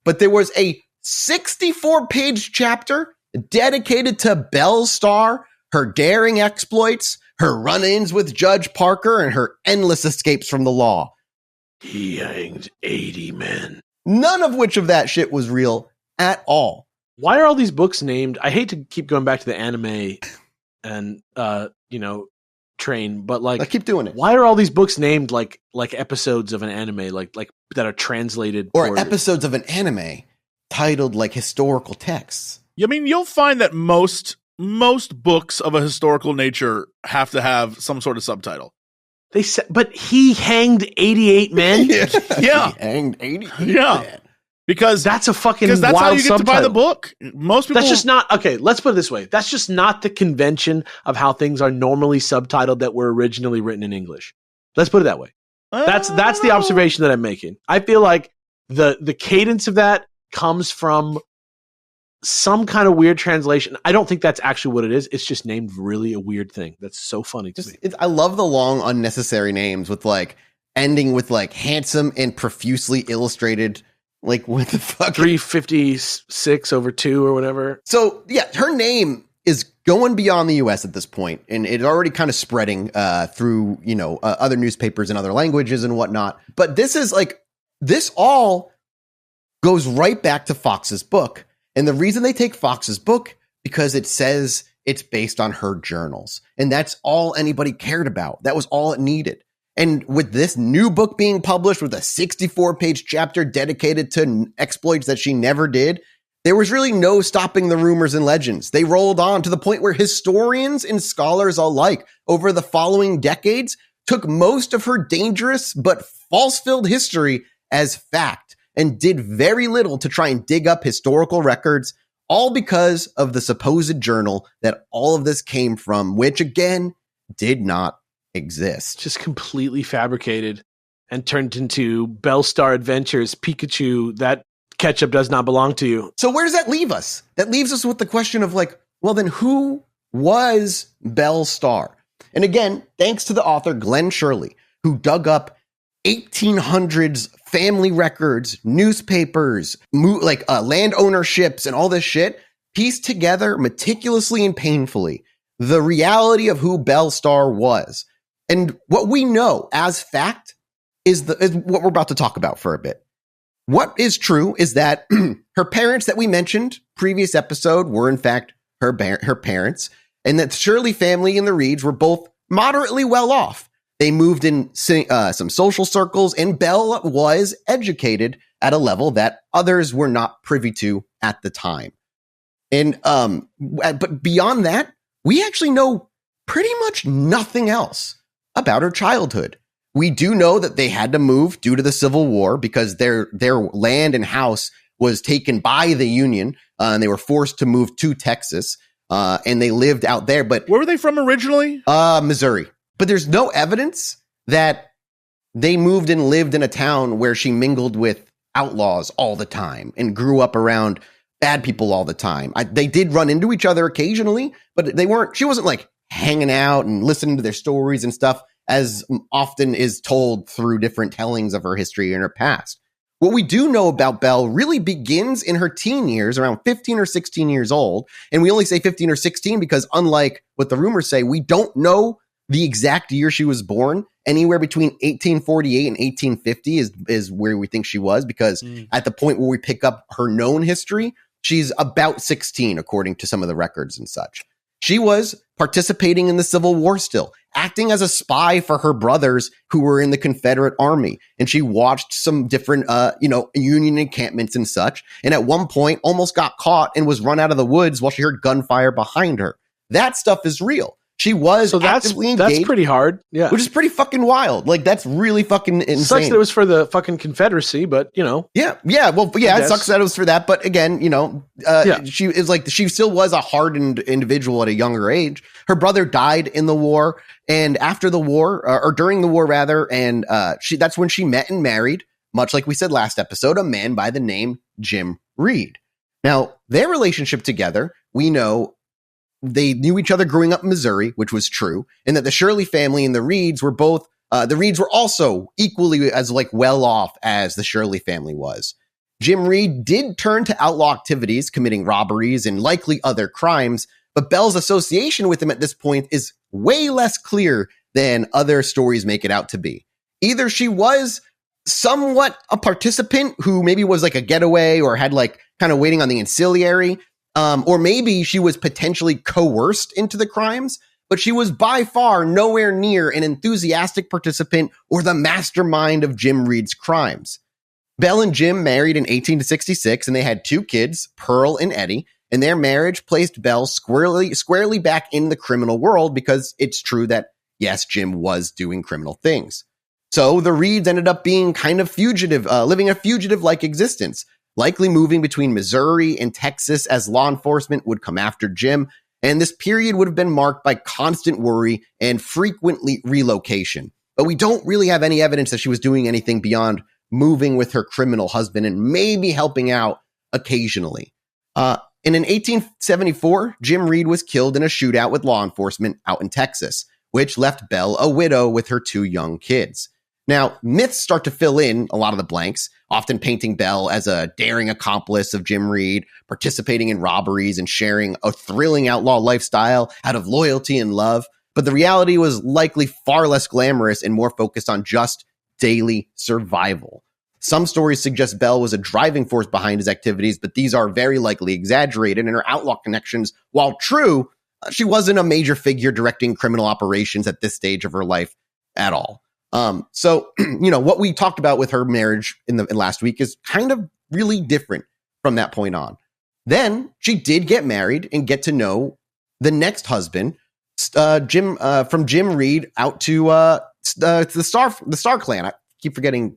But there was a 64-page chapter dedicated to Belle Starr, her daring exploits, her run-ins with Judge Parker, and her endless escapes from the law. He hanged 80 men. None of which of that shit was real at all. Why are all these books named? I hate to keep going back to the anime and train, but like I keep doing it. Why are all these books named like episodes of an anime, like that are translated, or episodes of an anime titled like historical texts? I mean, you'll find that most books of a historical nature have to have some sort of subtitle. They said, but he hanged 88 men. Yeah, he hanged 88 men. Because that's a fucking because that's wild how you get subtitle. to buy the book. Most people. That's just not okay. Let's put it this way. That's just not the convention of how things are normally subtitled that were originally written in English. Let's put it that way. That's the observation that I'm making. I feel like the cadence of that comes from some kind of weird translation. I don't think that's actually what it is. It's just named really a weird thing. That's so funny to me. I love the long unnecessary names with like ending with like handsome and profusely illustrated. Like, what the fuck? 356/2 or whatever. So, yeah, her name is going beyond the U.S. at this point, and it's already kind of spreading through, other newspapers and other languages and whatnot. But this all goes right back to Fox's book. And the reason they take Fox's book, because it says it's based on her journals. And that's all anybody cared about. That was all it needed. And with this new book being published with a 64-page chapter dedicated to exploits that she never did, there was really no stopping the rumors and legends. They rolled on to the point where historians and scholars alike over the following decades took most of her dangerous but false-filled history as fact and did very little to try and dig up historical records, all because of the supposed journal that all of this came from, which, again, did not exist. Just completely fabricated and turned into Belle Starr Adventures. Pikachu, that ketchup does not belong to you. So where does that leave us? That leaves us with the question of like, well, then who was Belle Starr? And again, thanks to the author Glenn Shirley, who dug up 1800s family records, newspapers, land ownerships, and all this shit, pieced together meticulously and painfully the reality of who Belle Starr was. And what we know as fact is what we're about to talk about for a bit. What is true is that her parents that we mentioned previous episode were in fact her parents, and that Shirley family and the Reeds were both moderately well off. They moved in some social circles, and Belle was educated at a level that others were not privy to at the time. And but beyond that, we actually know pretty much nothing else about her childhood. We do know that they had to move due to the Civil War because their land and house was taken by the Union, and they were forced to move to Texas, and they lived out there. But where were they from originally? Missouri. But there's no evidence that they moved and lived in a town where she mingled with outlaws all the time and grew up around bad people all the time. They did run into each other occasionally, but she wasn't like hanging out and listening to their stories and stuff as often is told through different tellings of her history and her past. What we do know about Belle really begins in her teen years, around 15 or 16 years old. And we only say 15 or 16 because unlike what the rumors say, we don't know the exact year she was born. Anywhere between 1848 and 1850 is where we think she was, because at the point where we pick up her known history, she's about 16, according to some of the records and such. She was participating in the Civil War still, acting as a spy for her brothers who were in the Confederate Army. And she watched some different, Union encampments and such. And at one point almost got caught and was run out of the woods while she heard gunfire behind her. That stuff is real. She was actively engaged. That's pretty hard. Yeah. Which is pretty fucking wild. Like, that's really fucking insane. Sucks that it was for the fucking Confederacy, but, Yeah. Well, yeah, it sucks that it was for that. But again, she is like, she still was a hardened individual at a younger age. Her brother died in the war, and after the war, or during the war rather, and that's when she met and married much like we said last episode, a man by the name Jim Reed. Now, their relationship together, we know they knew each other growing up in Missouri, which was true, and that the Shirley family and the Reeds were both, the Reeds were also equally as like well off as the Shirley family was. Jim Reed did turn to outlaw activities, committing robberies and likely other crimes, but Belle's association with him at this point is way less clear than other stories make it out to be. Either she was somewhat a participant who maybe was like a getaway or had like kind of waiting on the ancillary, or maybe she was potentially coerced into the crimes, but she was by far nowhere near an enthusiastic participant or the mastermind of Jim Reed's crimes. Belle and Jim married in 1866, and they had 2 kids, Pearl and Eddie, and their marriage placed Belle squarely back in the criminal world because it's true that, yes, Jim was doing criminal things. So the Reeds ended up being kind of fugitive, living a fugitive-like existence, likely moving between Missouri and Texas as law enforcement would come after Jim, and this period would have been marked by constant worry and frequently relocation. But we don't really have any evidence that she was doing anything beyond moving with her criminal husband and maybe helping out occasionally. And in 1874, Jim Reed was killed in a shootout with law enforcement out in Texas, which left Belle a widow with her 2 young kids. Now, myths start to fill in a lot of the blanks, often painting Belle as a daring accomplice of Jim Reed, participating in robberies and sharing a thrilling outlaw lifestyle out of loyalty and love. But the reality was likely far less glamorous and more focused on just daily survival. Some stories suggest Belle was a driving force behind his activities, but these are very likely exaggerated, and her outlaw connections, while true, she wasn't a major figure directing criminal operations at this stage of her life at all. So, what we talked about with her marriage in last week is kind of really different from that point on. Then she did get married and get to know the next husband, Jim, from Jim Reed out to the Starr clan. I keep forgetting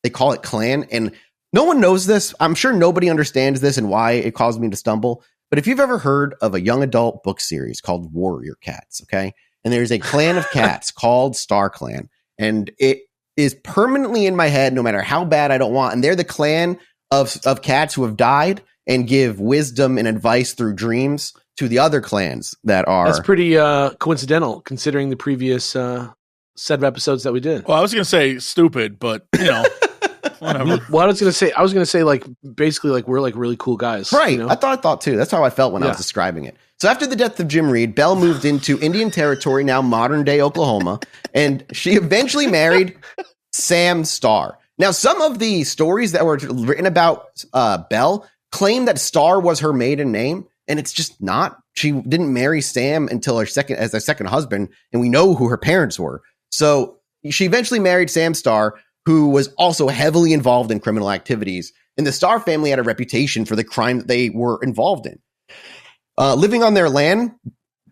they call it clan, and no one knows this. I'm sure nobody understands this and why it caused me to stumble. But if you've ever heard of a young adult book series called Warrior Cats, okay, and there's a clan of cats called Starr Clan, and it is permanently in my head, no matter how bad I don't want. And they're the clan of cats who have died and give wisdom and advice through dreams to the other clans that are. That's pretty coincidental, considering the previous set of episodes that we did. Well, I was going to say stupid, but whatever. Well, I was going to say like basically like we're like really cool guys, right? I thought too. That's how I felt when I was describing it. So after the death of Jim Reed, Belle moved into Indian Territory, now modern day Oklahoma, and she eventually married Sam Starr. Now, some of the stories that were written about Belle claim that Starr was her maiden name, and it's just not. She didn't marry Sam until her second husband, and we know who her parents were. So she eventually married Sam Starr, who was also heavily involved in criminal activities, and the Starr family had a reputation for the crime that they were involved in. Living on their land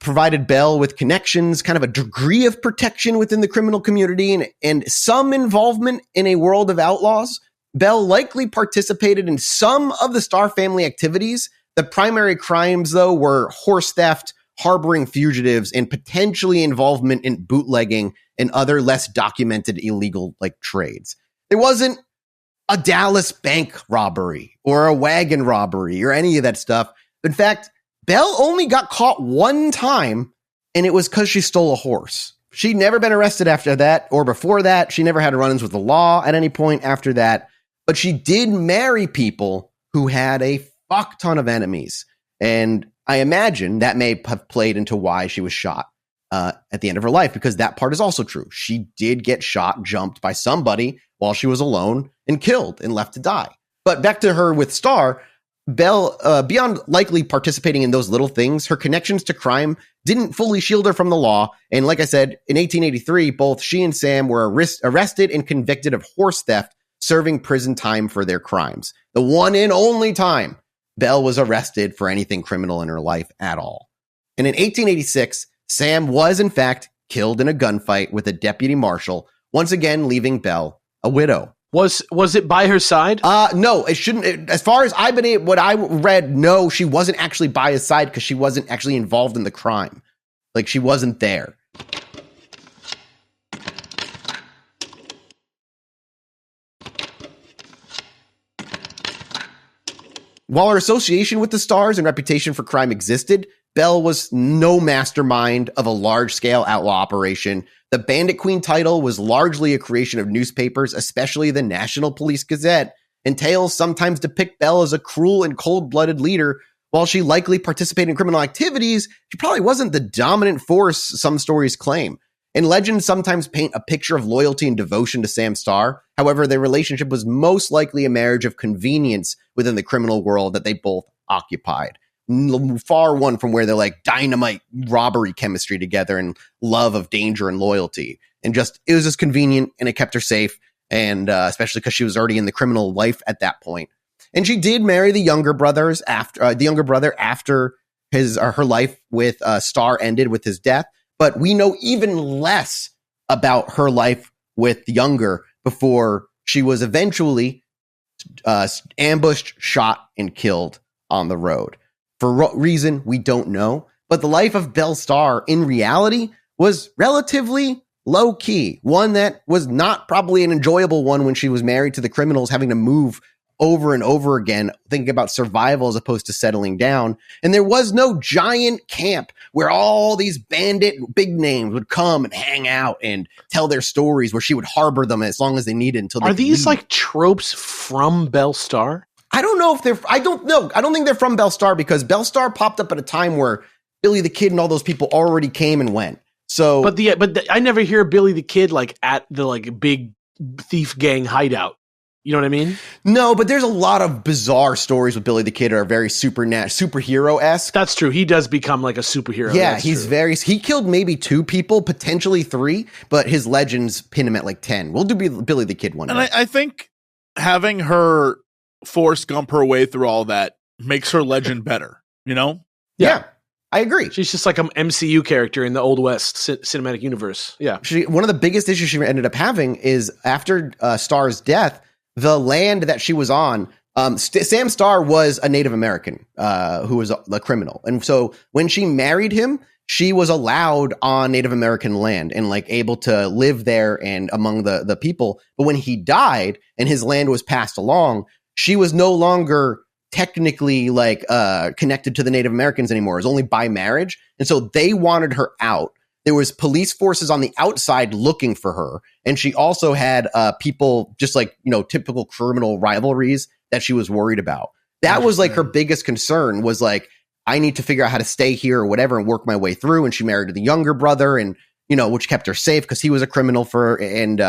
provided Belle with connections, kind of a degree of protection within the criminal community, and some involvement in a world of outlaws. Belle likely participated in some of the Starr family activities. The primary crimes, though, were horse theft, harboring fugitives, and potentially involvement in bootlegging and other less documented illegal trades. There wasn't a Dallas bank robbery or a wagon robbery or any of that stuff. In fact, Belle only got caught one time, and it was because she stole a horse. She'd never been arrested after that or before that. She never had run-ins with the law at any point after that. But she did marry people who had a fuck ton of enemies. And I imagine that may have played into why she was shot at the end of her life, because that part is also true. She did get shot, jumped by somebody while she was alone and killed and left to die. But back to her with Starr, Belle, beyond likely participating in those little things, her connections to crime didn't fully shield her from the law. And like I said, in 1883, both she and Sam were arrested and convicted of horse theft, serving prison time for their crimes. The one and only time Belle was arrested for anything criminal in her life at all. And in 1886, Sam was in fact killed in a gunfight with a deputy marshal, once again leaving Belle a widow. Was it by her side? No, it shouldn't. As far as what I read, no, she wasn't actually by his side because she wasn't actually involved in the crime. She wasn't there. While her association with the Starrs and reputation for crime existed, Belle was no mastermind of a large-scale outlaw operation. The Bandit Queen title was largely a creation of newspapers, especially the National Police Gazette, and tales sometimes depict Belle as a cruel and cold-blooded leader. While she likely participated in criminal activities, she probably wasn't the dominant force some stories claim. And legends sometimes paint a picture of loyalty and devotion to Sam Starr. However, their relationship was most likely a marriage of convenience within the criminal world that they both occupied. Far one from where they're like dynamite robbery chemistry together and love of danger and loyalty. And just, it was just convenient and it kept her safe. And especially because she was already in the criminal life at that point. And she did marry the younger brother after her life with Starr ended with his death. But we know even less about her life with Younger before she was eventually ambushed, shot, and killed on the road. For reason we don't know. But the life of Belle Starr in reality was relatively low key. One that was not probably an enjoyable one when she was married to the criminals, having to move over and over again, thinking about survival as opposed to settling down. And there was no giant camp where all these bandit big names would come and hang out and tell their stories, where she would harbor them as long as they needed until they Are these leave. like tropes from Belle Starr? I don't know if they're, I don't know. I don't think they're from Belle Starr, because Belle Starr popped up at a time where Billy the Kid and all those people already came and went. So, But I never hear Billy the Kid like at the like big thief gang hideout. You know what I mean? no, but there's a lot of bizarre stories with Billy the Kid that are very superhero-esque. That's true. He does become like a superhero. Yeah, That's he's true. he killed maybe 2 people, potentially 3, but his legends pin him at like 10. We'll do Billy the Kid one day. And I think having her Forrest Gump her way through all that makes her legend better, you know? Yeah, I agree. She's just like an MCU character in the Old West cinematic universe. Yeah. One of the biggest issues she ended up having is after Starr's death, the land that she was on, Sam Starr was a Native American who was a criminal. And so when she married him, she was allowed on Native American land and like able to live there and among the people. But when he died and his land was passed along, she was no longer technically like connected to the Native Americans anymore. It was only by marriage. And so they wanted her out. There was police forces on the outside looking for her. And she also had people just like, you know, typical criminal rivalries that she was worried about. That was like her biggest concern, was like, I need to figure out how to stay here or whatever and work my way through. And she married the younger brother, and, you know, which kept her safe because he was a criminal and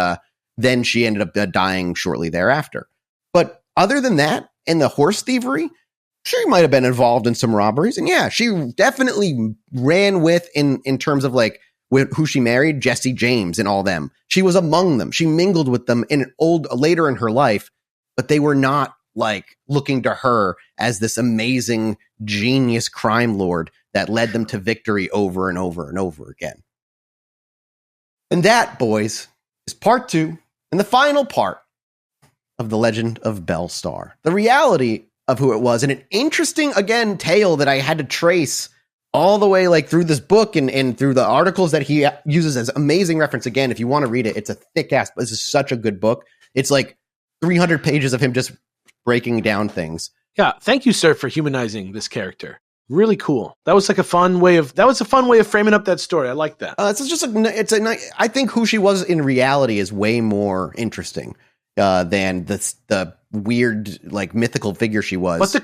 then she ended up dying shortly thereafter. But other than that, and the horse thievery, she might have been involved in some robberies. And yeah, she definitely ran with, in terms of like with who she married, Jesse James and all them. She was among them. She mingled with them later in her life, but they were not like looking to her as this amazing genius crime lord that led them to victory over and over and over again. And that, boys, is part 2 and the final part of the legend of Belle Starr. The reality of who it was, and an interesting, again, tale that I had to trace all the way like through this book and through the articles that he uses as amazing reference. Again, if you want to read it, it's a thick ass, but this is such a good book. It's like 300 pages of him just breaking down things. Yeah. Thank you, sir, for humanizing this character. Really cool. That was like a fun way of framing up that story. I like that. I think who she was in reality is way more interesting than the weird, like, mythical figure she was. But the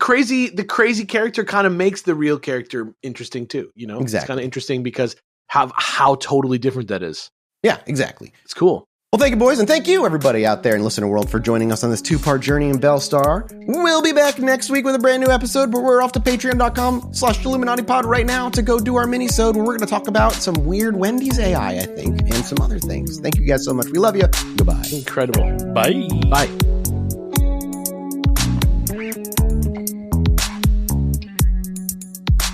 crazy character kind of makes the real character interesting too. You know, exactly. It's kind of interesting because how totally different that is. Yeah, exactly. It's cool. Well, thank you, boys, and thank you, everybody out there in listener world, for joining us on this 2-part journey in Belle Starr. We'll be back next week with a brand new episode, but we're off to patreon.com/Chilluminati right now to go do our mini-sode, where we're going to talk about some weird Wendy's AI, I think, and some other things. Thank you guys so much. We love you. Goodbye. Incredible. Bye. Bye.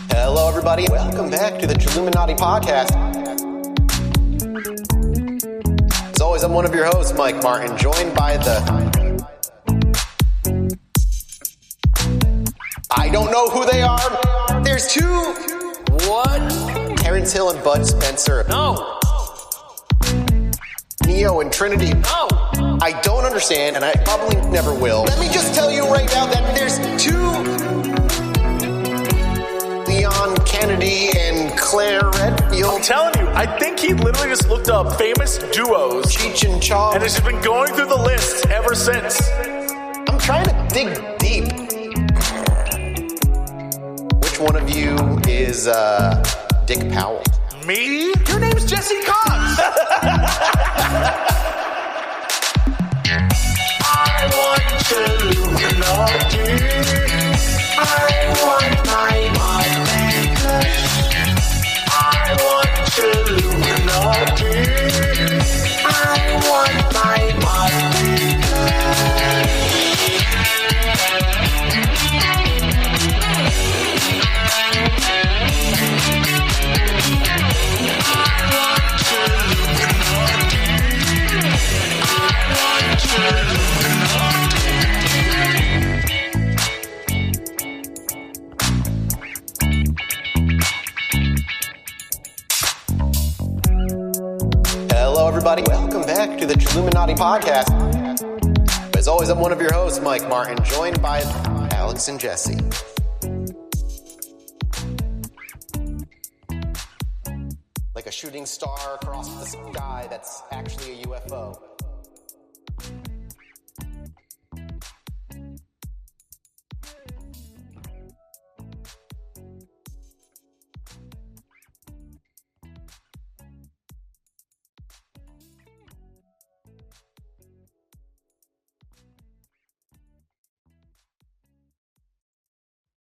Hello, everybody. Welcome back to the Chilluminati podcast. As always, I'm one of your hosts, Mike Martin, joined by I don't know who they are. There's 2. What? Terrence Hill and Bud Spencer. No. Neo and Trinity. No. I don't understand, and I probably never will. Let me just tell you right now that there's 2 I'm telling you, I think he literally just looked up famous duos Cheech and Chong. and has just been going through the list ever since. I'm trying to dig deep. Which one of you is Dick Powell? Me? Your name's Jesse Cox. I want Chilluminati. I want my necklace. I want Chilluminati. I want my Hello, everybody. Welcome back to the Chilluminati podcast. As always, I'm one of your hosts, Mike Martin, joined by Alex and Jesse. Like a shooting star across the sky that's actually a UFO.